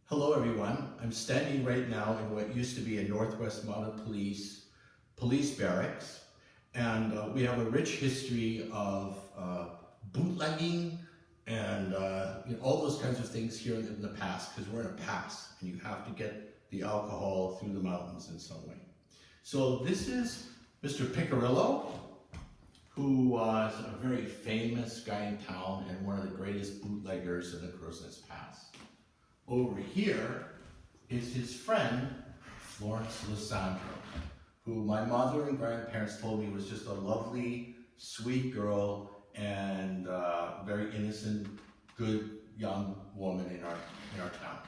Hello everyone, I'm standing right now in what used to be a Northwest Mounted Police barracks, and we have a rich history of bootlegging and all those kinds of things here in the past, because we're in a pass and you have to get the alcohol through the mountains in some way. So this is Mr. Picarillo, who was a very famous guy in town and one of the greatest bootleggers in the Crowsnest Pass. Over here is his friend, Florence Lissandro, who my mother and grandparents told me was just a lovely, sweet girl and very innocent, good young woman in our town.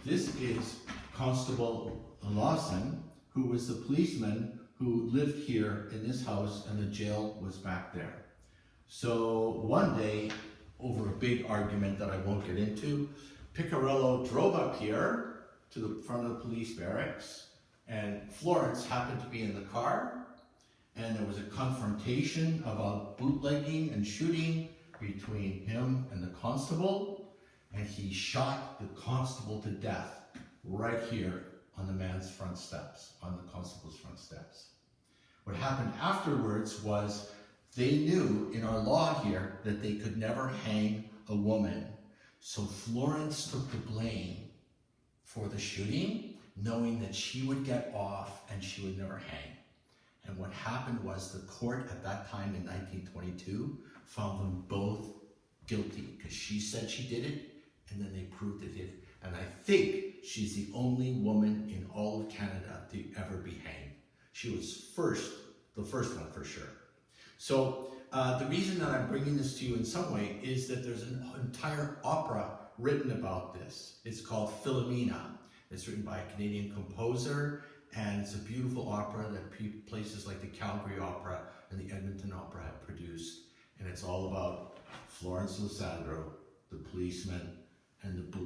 This is Constable Lawson, who was the policeman who lived here in this house, and the jail was back there. So one day, over a big argument that I won't get into, Picarillo drove up here to the front of the police barracks, and Florence happened to be in the car, and there was a confrontation about bootlegging and shooting between him and the constable, and he shot the constable to death right here on the man's front steps, on the constable's front steps. What happened afterwards was they knew in our law here that they could never hang a woman. So Florence took the blame for the shooting, knowing that she would get off and she would never hang. And what happened was the court at that time in 1922 found them both guilty because she said she did it and then they proved it did. And I think she's the only woman in all of Canada to ever be hanged. She was the first one for sure. So the reason that I'm bringing this to you in some way is that there's an entire opera written about this. It's called FILOMENA. It's written by a Canadian composer, and it's a beautiful opera that places like the Calgary Opera and the Edmonton Opera have produced. And it's all about Florence Lissandro, the policeman, and the